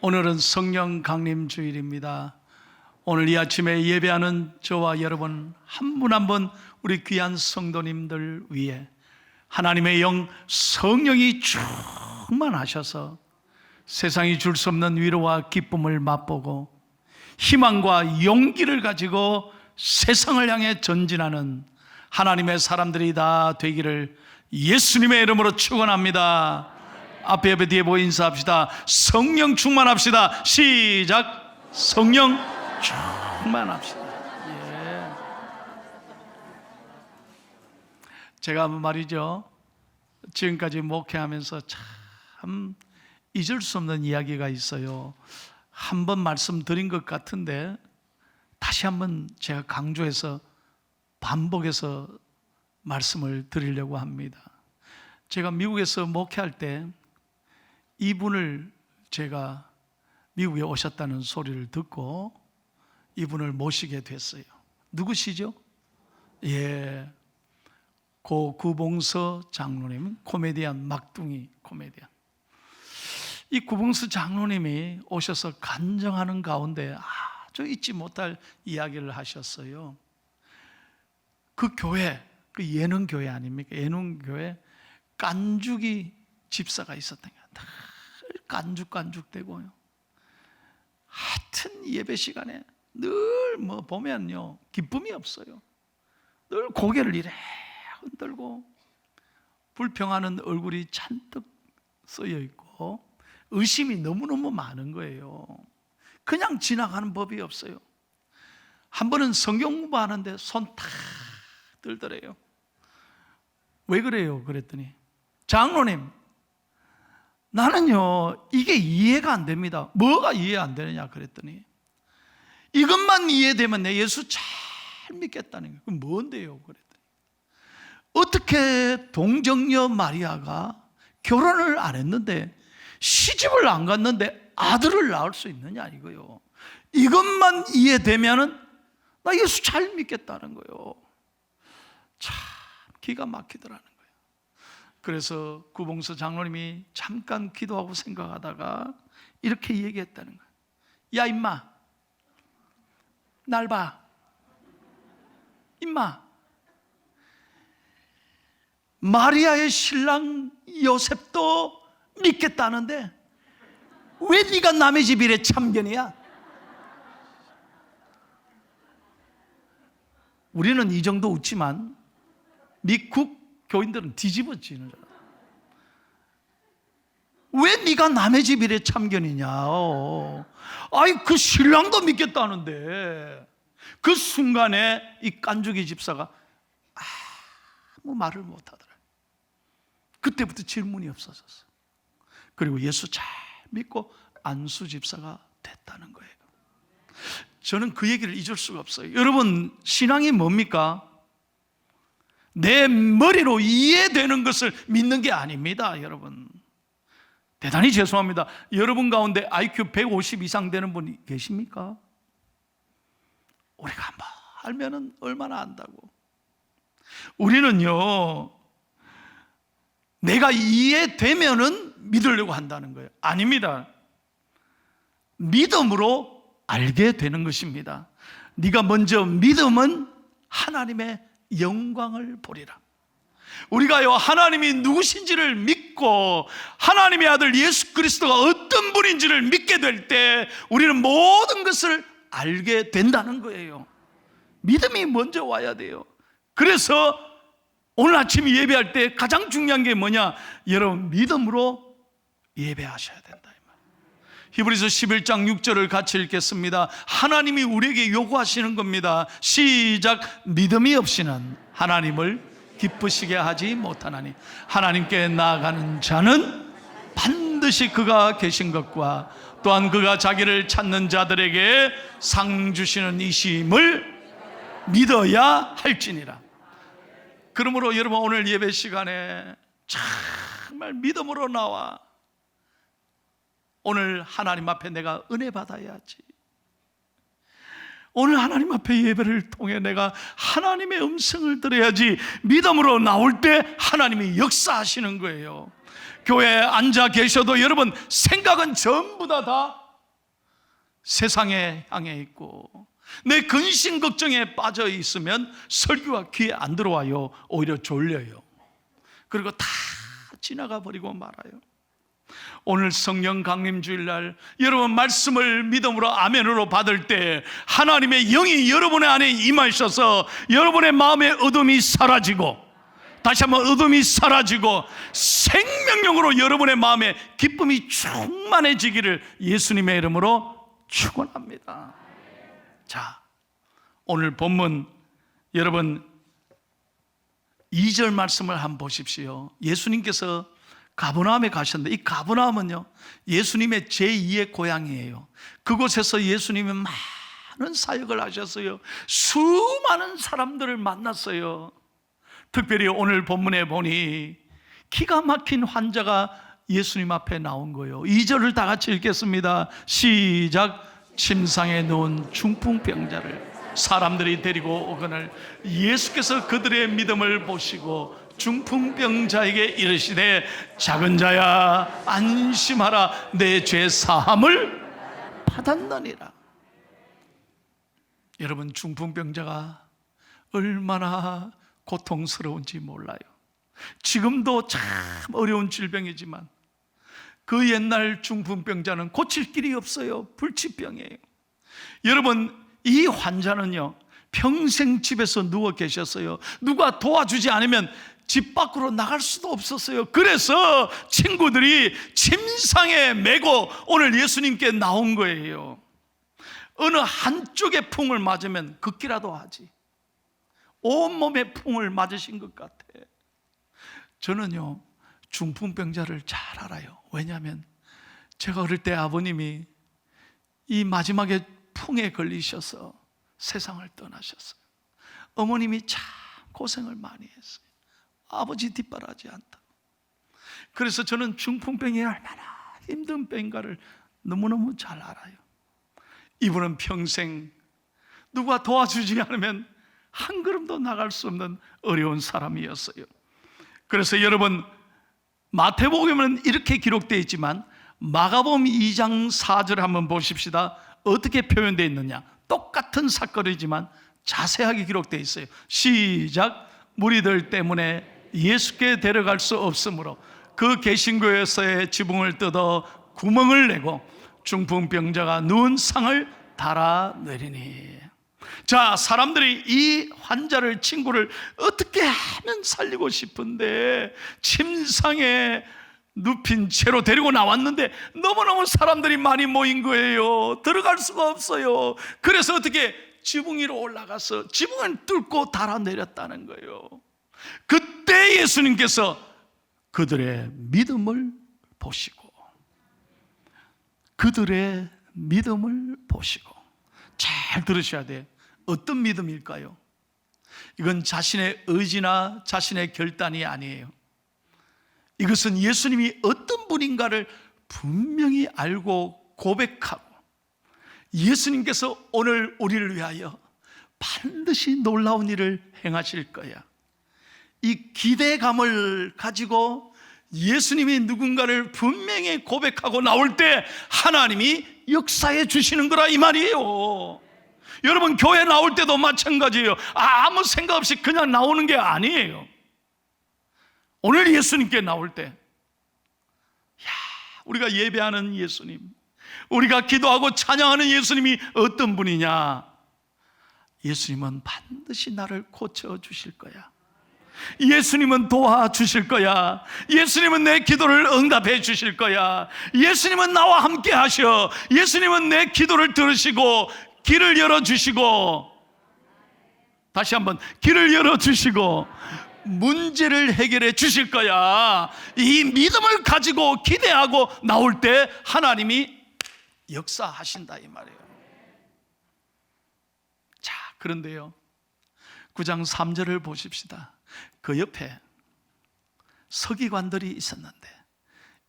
오늘은 성령 강림 주일입니다. 오늘 이 아침에 예배하는 저와 여러분 한 분 한 분 우리 귀한 성도님들 위해 하나님의 영 성령이 충만하셔서 세상이 줄 수 없는 위로와 기쁨을 맛보고 희망과 용기를 가지고 세상을 향해 전진하는 하나님의 사람들이 다 되기를 예수님의 이름으로 축원합니다. 앞에 옆에 뒤에 보고 인사합시다. 성령 충만합시다. 시작. 성령 충만합시다. 예. 제가 말이죠, 지금까지 목회하면서 참 잊을 수 없는 이야기가 있어요. 한 번 말씀드린 것 같은데 다시 한번 제가 강조해서 반복해서 말씀을 드리려고 합니다. 제가 미국에서 목회할 때 이분을 제가 미국에 오셨다는 소리를 듣고 이분을 모시게 됐어요. 누구시죠? 예, 고 구봉서 장로님, 코미디언, 막둥이 코미디언. 이 구봉서 장로님이 오셔서 간증하는 가운데 아주 잊지 못할 이야기를 하셨어요. 그 교회, 그 예능교회 아닙니까? 예능교회 깐죽이 집사가 있었던 거예요. 늘 깐죽대고요. 하여튼 예배 시간에 늘 보면요, 기쁨이 없어요. 늘 고개를 이래 흔들고 불평하는 얼굴이 잔뜩 쓰여 있고 의심이 너무너무 많은 거예요. 그냥 지나가는 법이 없어요. 한 번은 성경 공부하는데 손 탁 들더래요. 왜 그래요? 그랬더니 장로님, 나는요 이게 이해가 안 됩니다. 뭐가 이해 안 되느냐 그랬더니 이것만 이해되면 내 예수 잘 믿겠다는 거예요. 그럼 뭔데요? 그랬더니 어떻게 동정녀 마리아가 결혼을 안 했는데 시집을 안 갔는데 아들을 낳을 수 있느냐 이거요. 이것만 이해되면은 나 예수 잘 믿겠다는 거예요. 참 기가 막히더라는 거예요. 그래서 구봉서 장로님이 잠깐 기도하고 생각하다가 이렇게 얘기했다는 거예요. 야 임마, 날 봐. 임마, 마리아의 신랑 요셉도 믿겠다는데 왜 네가 남의 집 일에 참견이야? 우리는 이 정도 웃지만 미국 교인들은 뒤집어지는 줄 알아. 왜 네가 남의 집 일에 참견이냐? 아이 그 신랑도 믿겠다는데. 그 순간에 이 깐죽이 집사가 아무 말을 못하더라. 그때부터 질문이 없어졌어. 그리고 예수 잘 믿고 안수 집사가 됐다는 거예요. 저는 그 얘기를 잊을 수가 없어요. 여러분, 신앙이 뭡니까? 내 머리로 이해되는 것을 믿는 게 아닙니다. 여러분, 대단히 죄송합니다. 여러분 가운데 IQ 150 이상 되는 분이 계십니까? 우리가 한번 알면은 얼마나 안다고. 우리는요, 내가 이해되면은 믿으려고 한다는 거예요. 아닙니다. 믿음으로 알게 되는 것입니다. 네가 먼저 믿으면 하나님의 영광을 보리라. 우리가요 하나님이 누구신지를 믿고 하나님의 아들 예수 그리스도가 어떤 분인지를 믿게 될 때 우리는 모든 것을 알게 된다는 거예요. 믿음이 먼저 와야 돼요. 그래서 오늘 아침 예배할 때 가장 중요한 게 뭐냐? 여러분, 믿음으로 예배하셔야 된다. 히브리서 11장 6절을 같이 읽겠습니다. 하나님이 우리에게 요구하시는 겁니다. 시작. 믿음이 없이는 하나님을 기쁘시게 하지 못하나니 하나님께 나아가는 자는 반드시 그가 계신 것과 또한 그가 자기를 찾는 자들에게 상 주시는 이심을 믿어야 할지니라. 그러므로 여러분, 오늘 예배 시간에 정말 믿음으로 나와 오늘 하나님 앞에 내가 은혜 받아야지. 오늘 하나님 앞에 예배를 통해 내가 하나님의 음성을 들어야지. 믿음으로 나올 때 하나님이 역사하시는 거예요. 교회에 앉아 계셔도 여러분 생각은 전부 다 세상에 향해 있고 내 근심 걱정에 빠져 있으면 설교가 귀에 안 들어와요. 오히려 졸려요. 그리고 다 지나가 버리고 말아요. 오늘 성령 강림 주일날 여러분 말씀을 믿음으로 아멘으로 받을 때 하나님의 영이 여러분의 안에 임하셔서 여러분의 마음의 어둠이 사라지고, 다시 한번 어둠이 사라지고 생명력으로 여러분의 마음에 기쁨이 충만해지기를 예수님의 이름으로 축원합니다. 자, 오늘 본문 여러분 2절 말씀을 한번 보십시오. 예수님께서 가버나움에 가셨는데, 이 가버나움은요 예수님의 제2의 고향이에요. 그곳에서 예수님이 많은 사역을 하셨어요. 수많은 사람들을 만났어요. 특별히 오늘 본문에 보니 기가 막힌 환자가 예수님 앞에 나온 거예요. 2절을 다 같이 읽겠습니다. 시작. 침상에 누운 중풍병자를 사람들이 데리고 오거늘 예수께서 그들의 믿음을 보시고 중풍병자에게 이르시되 작은 자야 안심하라 내 죄 사함을 받았느니라. 여러분, 중풍병자가 얼마나 고통스러운지 몰라요. 지금도 참 어려운 질병이지만 그 옛날 중풍병자는 고칠 길이 없어요. 불치병이에요. 여러분, 이 환자는요 평생 집에서 누워 계셨어요. 누가 도와주지 않으면 집 밖으로 나갈 수도 없었어요. 그래서 친구들이 침상에 메고 오늘 예수님께 나온 거예요. 어느 한쪽에 풍을 맞으면 걷기라도 하지. 온몸에 풍을 맞으신 것 같아. 저는요 중풍병자를 잘 알아요. 왜냐하면 제가 어릴 때 아버님이 이 마지막에 풍에 걸리셔서 세상을 떠나셨어요. 어머님이 참 고생을 많이 했어요. 아버지 뒷바라지 않다. 그래서 저는 중풍병이 얼마나 힘든 병인가를 너무너무 잘 알아요. 이분은 평생 누가 도와주지 않으면 한 걸음도 나갈 수 없는 어려운 사람이었어요. 그래서 여러분, 마태복음에는 이렇게 기록되어 있지만 마가복음 2장 4절 한번 보십시다. 어떻게 표현되어 있느냐. 똑같은 사건이지만 자세하게 기록되어 있어요. 시작. 무리들 때문에 예수께 데려갈 수 없으므로 그 계신교에서의 지붕을 뜯어 구멍을 내고 중풍병자가 누운 상을 달아내리니. 자, 사람들이 이 환자를, 친구를 어떻게 하면 살리고 싶은데 침상에 눕힌 채로 데리고 나왔는데 너무너무 사람들이 많이 모인 거예요. 들어갈 수가 없어요. 그래서 어떻게 지붕 위로 올라가서 지붕을 뚫고 달아내렸다는 거예요. 그때 예수님께서 그들의 믿음을 보시고, 그들의 믿음을 보시고, 잘 들으셔야 돼요. 어떤 믿음일까요? 이건 자신의 의지나 자신의 결단이 아니에요. 이것은 예수님이 어떤 분인가를 분명히 알고 고백하고, 예수님께서 오늘 우리를 위하여 반드시 놀라운 일을 행하실 거야, 이 기대감을 가지고 예수님이 누군가를 분명히 고백하고 나올 때 하나님이 역사해 주시는 거라 이 말이에요. 여러분, 교회 나올 때도 마찬가지예요. 아무 생각 없이 그냥 나오는 게 아니에요. 오늘 예수님께 나올 때, 우리가 예배하는 예수님, 우리가 기도하고 찬양하는 예수님이 어떤 분이냐? 예수님은 반드시 나를 고쳐주실 거야. 예수님은 도와주실 거야. 예수님은 내 기도를 응답해 주실 거야. 예수님은 나와 함께 하셔. 예수님은 내 기도를 들으시고 길을 열어주시고, 다시 한번 길을 열어주시고 문제를 해결해 주실 거야. 이 믿음을 가지고 기대하고 나올 때 하나님이 역사하신다 이 말이에요. 자, 그런데요 9장 3절을 보십시다. 그 옆에 서기관들이 있었는데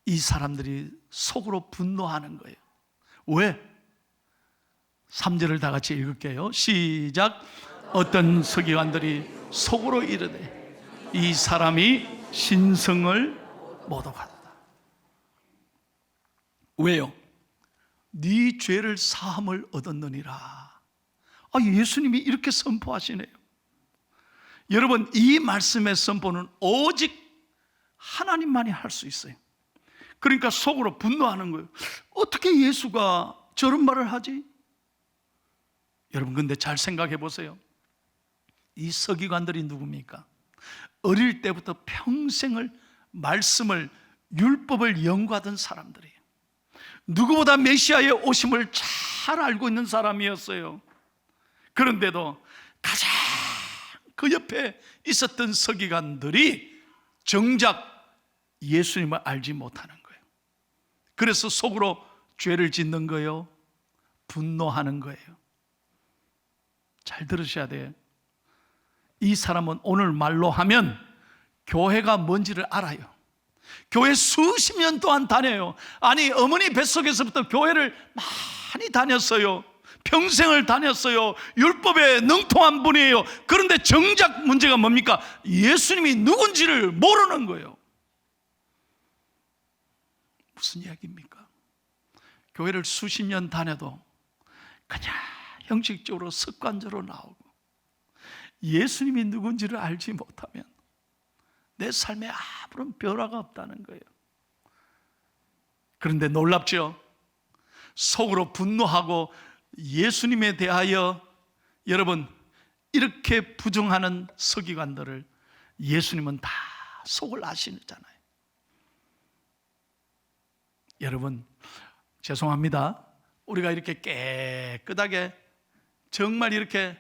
이 사람들이 속으로 분노하는 거예요. 왜? 3절을 다 같이 읽을게요. 시작. 어떤 서기관들이 속으로 이르되 이 사람이 신성을 모독하도다. 왜요? 네 죄를 사함을 얻었느니라. 예수님이 이렇게 선포하시네요. 여러분, 이 말씀의 선포는 오직 하나님만이 할 수 있어요. 그러니까 속으로 분노하는 거예요. 어떻게 예수가 저런 말을 하지? 여러분, 근데 잘 생각해 보세요. 이 서기관들이 누굽니까? 어릴 때부터 평생을 말씀을, 율법을 연구하던 사람들이에요. 누구보다 메시아의 오심을 잘 알고 있는 사람이었어요. 그런데도 가장 그 옆에 있었던 서기관들이 정작 예수님을 알지 못하는 거예요. 그래서 속으로 죄를 짓는 거예요. 분노하는 거예요. 잘 들으셔야 돼요. 이 사람은 오늘 말로 하면 교회가 뭔지를 알아요. 교회 수십 년 동안 다녀요. 아니, 어머니 뱃속에서부터 교회를 많이 다녔어요. 평생을 다녔어요. 율법에 능통한 분이에요. 그런데 정작 문제가 뭡니까? 예수님이 누군지를 모르는 거예요. 무슨 이야기입니까? 교회를 수십 년 다녀도 그냥 형식적으로 습관적으로 나오고 예수님이 누군지를 알지 못하면 내 삶에 아무런 변화가 없다는 거예요. 그런데 놀랍죠? 속으로 분노하고 예수님에 대하여 여러분 이렇게 부정하는 서기관들을 예수님은 다 속을 아시잖아요. 여러분, 죄송합니다. 우리가 이렇게 깨끗하게 정말 이렇게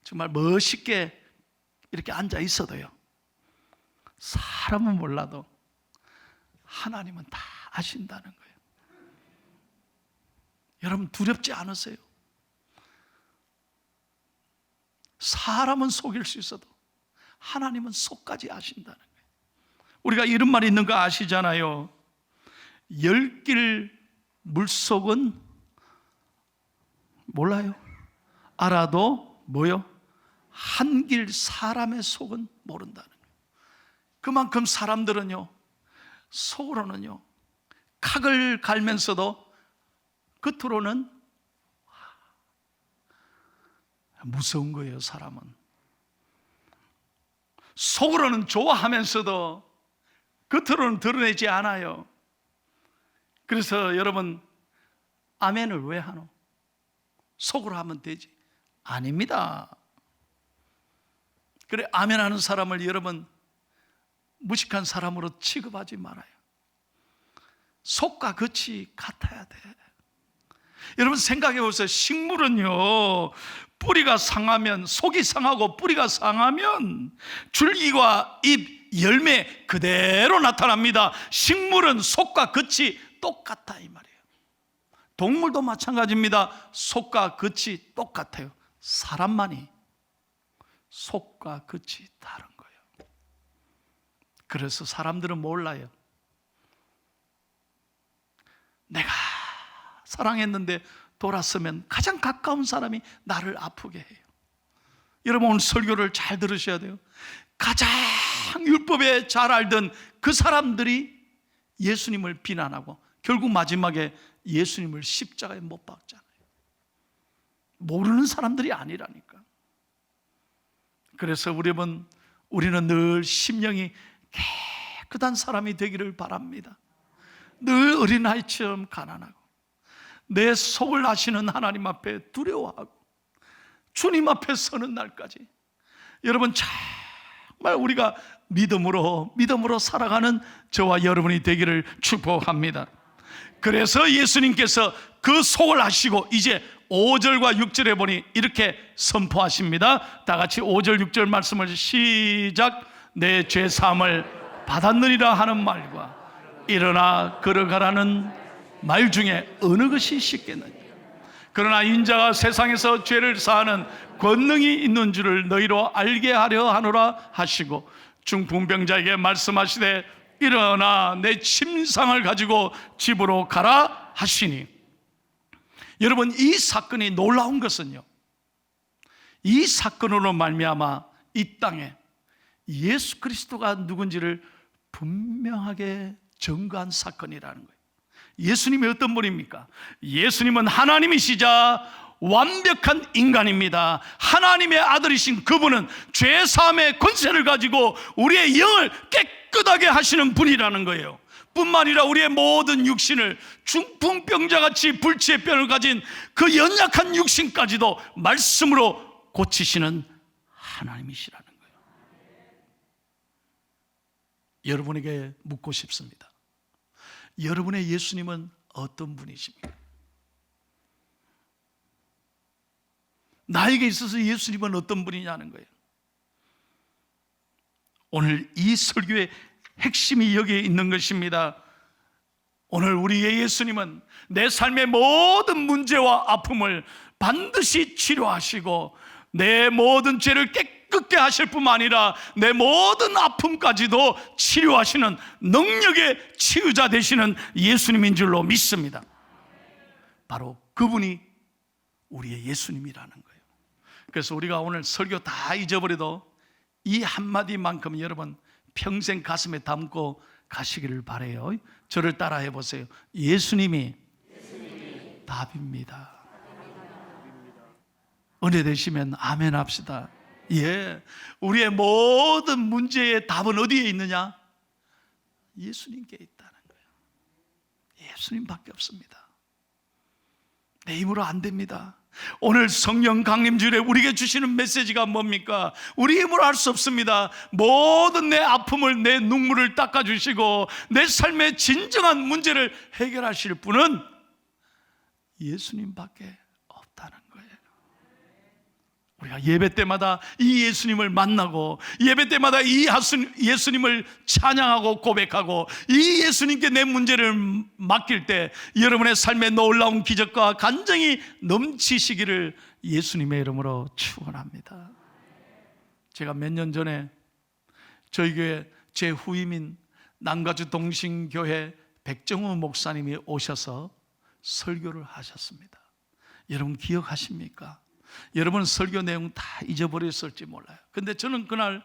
정말 멋있게 이렇게 앉아 있어도요, 사람은 몰라도 하나님은 다 아신다는 거예요. 여러분, 두렵지 않으세요? 사람은 속일 수 있어도 하나님은 속까지 아신다는 거예요. 우리가 이런 말이 있는 거 아시잖아요. 10길 물속은 몰라요. 알아도 뭐요? 한 길 사람의 속은 모른다는 거예요. 그만큼 사람들은요, 속으로는요, 각을 갈면서도 겉으로는 무서운 거예요. 사람은 속으로는 좋아하면서도 겉으로는 드러내지 않아요. 그래서 여러분, 아멘을 왜 하노? 속으로 하면 되지. 아닙니다. 그래, 아멘 하는 사람을 여러분 무식한 사람으로 취급하지 말아요. 속과 겉이 같아야 돼. 여러분 생각해 보세요. 식물은요, 뿌리가 상하면, 속이 상하고 뿌리가 상하면 줄기와 잎, 열매 그대로 나타납니다. 식물은 속과 겉이 똑같다 이 말이에요. 동물도 마찬가지입니다. 속과 겉이 똑같아요. 사람만이 속과 겉이 다른 거예요. 그래서 사람들은 몰라요. 내가 사랑했는데 돌았으면 가장 가까운 사람이 나를 아프게 해요. 여러분, 오늘 설교를 잘 들으셔야 돼요. 가장 율법에 잘 알던 그 사람들이 예수님을 비난하고 결국 마지막에 예수님을 십자가에 못 박잖아요. 모르는 사람들이 아니라니까. 그래서 우리는 늘 심령이 깨끗한 사람이 되기를 바랍니다. 늘 어린아이처럼 가난하고 내 속을 아시는 하나님 앞에 두려워하고 주님 앞에 서는 날까지 여러분 정말 우리가 믿음으로 살아가는 저와 여러분이 되기를 축복합니다. 그래서 예수님께서 그 속을 아시고 이제 5절과 6절에 보니 이렇게 선포하십니다. 다 같이 5절 6절 말씀을 시작. 내 죄사함을 받았느니라 하는 말과 일어나 걸어가라는 말 중에 어느 것이 쉽겠느냐. 그러나 인자가 세상에서 죄를 사하는 권능이 있는 줄을 너희로 알게 하려 하노라 하시고 중풍병자에게 말씀하시되 일어나 내 침상을 가지고 집으로 가라 하시니. 여러분, 이 사건이 놀라운 것은요, 이 사건으로 말미암아 이 땅에 예수 그리스도가 누군지를 분명하게 증거한 사건이라는 거예요. 예수님이 어떤 분입니까? 예수님은 하나님이시자 완벽한 인간입니다. 하나님의 아들이신 그분은 죄사함의 권세를 가지고 우리의 영을 깨끗하게 하시는 분이라는 거예요. 뿐만 아니라 우리의 모든 육신을 중풍병자같이 불치의 뼈를 가진 그 연약한 육신까지도 말씀으로 고치시는 하나님이시라는 거예요. 여러분에게 묻고 싶습니다. 여러분의 예수님은 어떤 분이십니까? 나에게 있어서 예수님은 어떤 분이냐는 거예요. 오늘 이 설교의 핵심이 여기에 있는 것입니다. 오늘 우리의 예수님은 내 삶의 모든 문제와 아픔을 반드시 치료하시고 내 모든 죄를 깨끗게 하실 뿐만 아니라 내 모든 아픔까지도 치료하시는 능력의 치유자 되시는 예수님인 줄로 믿습니다. 바로 그분이 우리의 예수님이라는 거예요. 그래서 우리가 오늘 설교 다 잊어버려도 이 한마디만큼 여러분 평생 가슴에 담고 가시기를 바라요. 저를 따라해 보세요. 예수님이 답입니다. 은혜 되시면 아멘 합시다. 예, 우리의 모든 문제의 답은 어디에 있느냐? 예수님께 있다는 거예요. 예수님밖에 없습니다. 내 힘으로 안 됩니다. 오늘 성령 강림주일에 우리에게 주시는 메시지가 뭡니까? 우리 힘으로 할 수 없습니다. 모든 내 아픔을, 내 눈물을 닦아주시고 내 삶의 진정한 문제를 해결하실 분은 예수님밖에 없다는 거예요. 우리가 예배 때마다 이 예수님을 만나고 예배 때마다 이 예수님을 찬양하고 고백하고 이 예수님께 내 문제를 맡길 때 여러분의 삶에 놀라운 기적과 간증이 넘치시기를 예수님의 이름으로 축원합니다. 제가 몇 년 전에 저희 교회 제 후임인 남가주 동신교회 백정우 목사님이 오셔서 설교를 하셨습니다. 여러분 기억하십니까? 여러분 설교 내용 다 잊어버렸을지 몰라요. 근데 저는 그날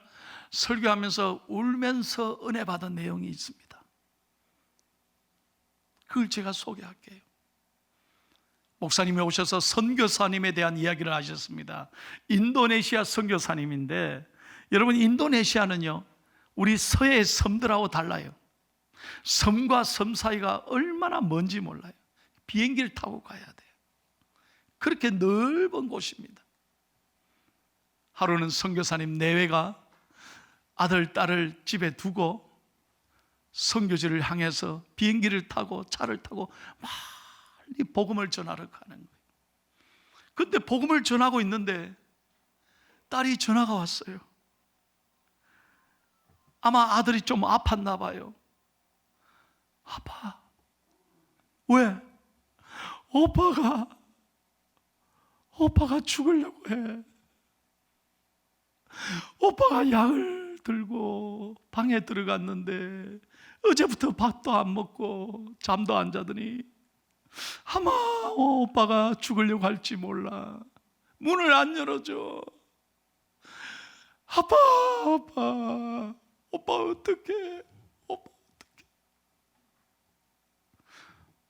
설교하면서 울면서 은혜 받은 내용이 있습니다. 그걸 제가 소개할게요. 목사님이 오셔서 선교사님에 대한 이야기를 하셨습니다. 인도네시아 선교사님인데 여러분 인도네시아는요 우리 서해의 섬들하고 달라요. 섬과 섬 사이가 얼마나 먼지 몰라요. 비행기를 타고 가야 돼요. 그렇게 넓은 곳입니다. 하루는 선교사님 내외가 아들, 딸을 집에 두고 선교지를 향해서 비행기를 타고 차를 타고 멀리 복음을 전하러 가는 거예요. 근데 복음을 전하고 있는데 딸이 전화가 왔어요. 아마 아들이 좀 아팠나 봐요. 아파. 왜? 오빠가 죽으려고 해. 오빠가 약을 들고 방에 들어갔는데 어제부터 밥도 안 먹고 잠도 안 자더니 아마 오빠가 죽으려고 할지 몰라. 문을 안 열어줘. 아빠 오빠 어떡해.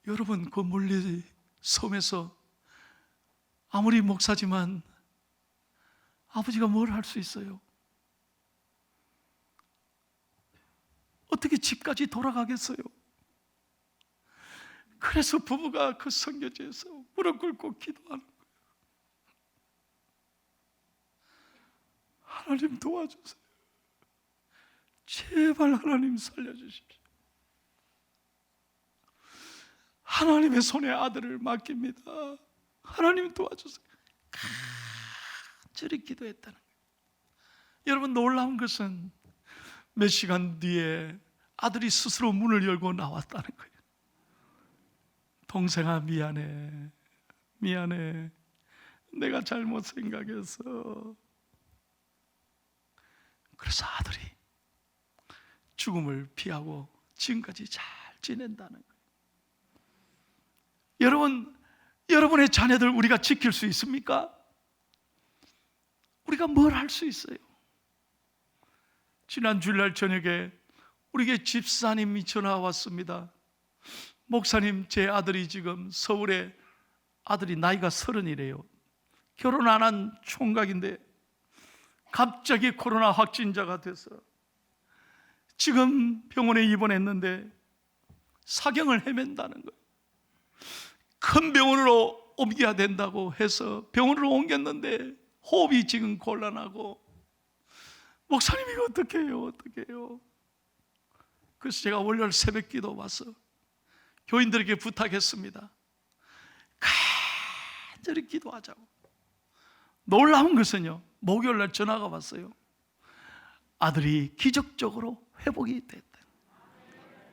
여러분 그 멀리 섬에서 아무리 목사지만 아버지가 뭘 할 수 있어요? 어떻게 집까지 돌아가겠어요? 그래서 부부가 그 선교지에서 무릎 꿇고 기도하는 거예요. 하나님 도와주세요. 제발 하나님 살려주십시오. 하나님의 손에 아들을 맡깁니다. 하나님 도와주세요. 간절히 기도했다는 거예요. 여러분 놀라운 것은 몇 시간 뒤에 아들이 스스로 문을 열고 나왔다는 거예요. 동생아 미안해. 내가 잘못 생각했어. 그래서 아들이 죽음을 피하고 지금까지 잘 지낸다는 거예요. 여러분의 자녀들 우리가 지킬 수 있습니까? 우리가 뭘 할 수 있어요? 지난 주일날 저녁에 우리에게 집사님이 전화 왔습니다. 목사님, 제 아들이 지금 서울에, 아들이 나이가 30이래요. 결혼 안 한 총각인데 갑자기 코로나 확진자가 돼서 지금 병원에 입원했는데 사경을 헤맨다는 거예요. 큰 병원으로 옮겨야 된다고 해서 병원으로 옮겼는데 호흡이 지금 곤란하고, 목사님 이거 어떻게 해요? 어떻게 해요? 그래서 제가 월요일 새벽 기도 와서 교인들에게 부탁했습니다. 간절히 기도하자고. 놀라운 것은요, 목요일 날 전화가 왔어요. 아들이 기적적으로 회복이 됐다.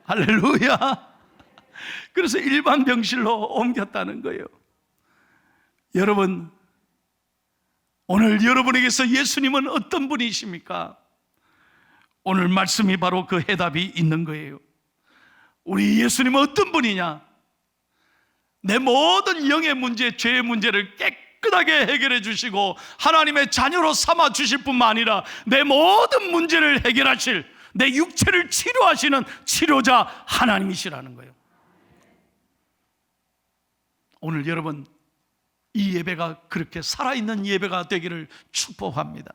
할렐루야. 그래서 일반 병실로 옮겼다는 거예요. 여러분, 오늘 여러분에게서 예수님은 어떤 분이십니까? 오늘 말씀이 바로 그 해답이 있는 거예요. 우리 예수님은 어떤 분이냐? 내 모든 영의 문제, 죄의 문제를 깨끗하게 해결해 주시고 하나님의 자녀로 삼아 주실 뿐만 아니라 내 모든 문제를 해결하실, 내 육체를 치료하시는 치료자 하나님이시라는 거예요. 오늘 여러분, 이 예배가 그렇게 살아있는 예배가 되기를 축복합니다.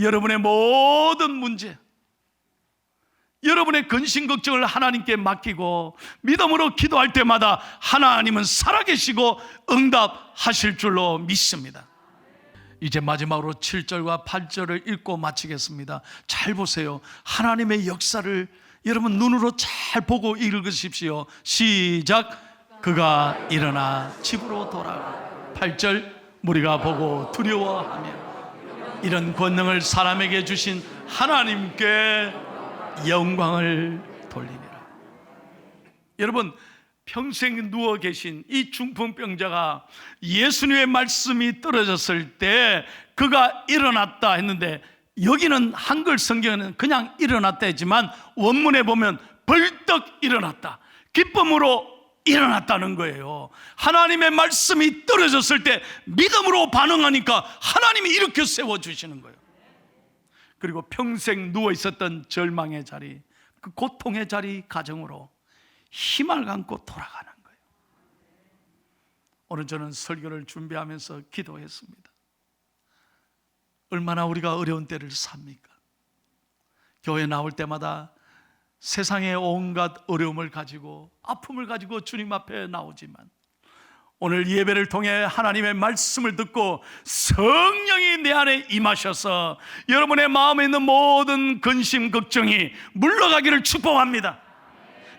여러분의 모든 문제, 여러분의 근심 걱정을 하나님께 맡기고 믿음으로 기도할 때마다 하나님은 살아계시고 응답하실 줄로 믿습니다. 이제 마지막으로 7절과 8절을 읽고 마치겠습니다. 잘 보세요. 하나님의 역사를 여러분 눈으로 잘 보고 읽으십시오. 시작. 그가 일어나 집으로 돌아가. 8절. 무리가 보고 두려워하며 이런 권능을 사람에게 주신 하나님께 영광을 돌리니라. 여러분, 평생 누워 계신 이 중풍병자가 예수님의 말씀이 떨어졌을 때 그가 일어났다 했는데, 여기는 한글 성경에는 그냥 일어났다 했지만 원문에 보면 벌떡 일어났다, 기쁨으로 일어났다는 거예요. 하나님의 말씀이 떨어졌을 때 믿음으로 반응하니까 하나님이 일으켜 세워주시는 거예요. 그리고 평생 누워있었던 절망의 자리, 그 고통의 자리 가정으로 힘을 갖고 돌아가는 거예요. 오늘 저는 설교를 준비하면서 기도했습니다. 얼마나 우리가 어려운 때를 삽니까? 교회 나올 때마다 세상의 온갖 어려움을 가지고 아픔을 가지고 주님 앞에 나오지만 오늘 예배를 통해 하나님의 말씀을 듣고 성령이 내 안에 임하셔서 여러분의 마음에 있는 모든 근심 걱정이 물러가기를 축복합니다.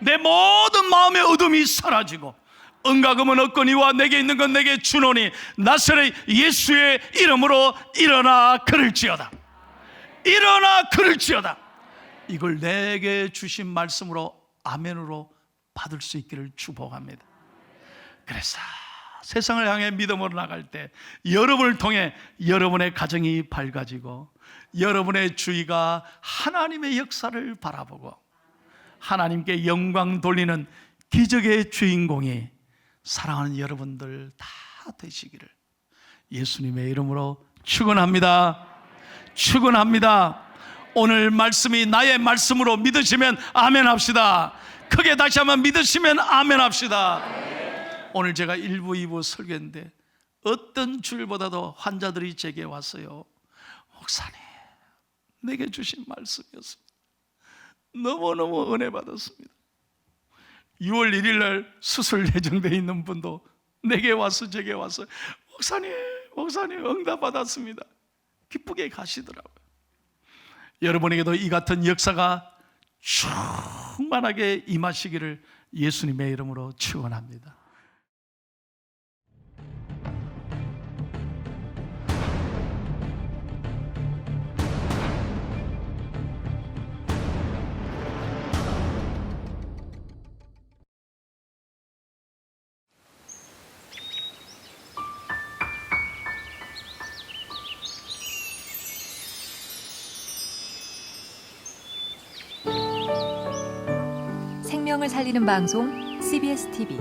내 모든 마음의 어둠이 사라지고 은가금은 없거니와 내게 있는 건 내게 주노니 나사렛 예수의 이름으로 일어나 걸을지어다. 일어나 걸을지어다. 이걸 내게 주신 말씀으로 아멘으로 받을 수 있기를 축복합니다. 그래서 세상을 향해 믿음으로 나갈 때 여러분을 통해 여러분의 가정이 밝아지고 여러분의 주위가 하나님의 역사를 바라보고 하나님께 영광 돌리는 기적의 주인공이 사랑하는 여러분들 다 되시기를 예수님의 이름으로 축원합니다. 축원합니다. 오늘 말씀이 나의 말씀으로 믿으시면 아멘 합시다. 크게 다시 한번 믿으시면 아멘 합시다. 오늘 제가 1부, 2부 설교했는데 어떤 주일보다도 환자들이 제게 왔어요. 목사님, 내게 주신 말씀이었습니다. 너무너무 은혜 받았습니다. 6월 1일 날 수술 예정되어 있는 분도 내게 와서 제게 와서 목사님 응답 받았습니다. 기쁘게 가시더라고요. 여러분에게도 이 같은 역사가 충만하게 임하시기를 예수님의 이름으로 축원합니다. 생명을 살리는 방송 CBS TV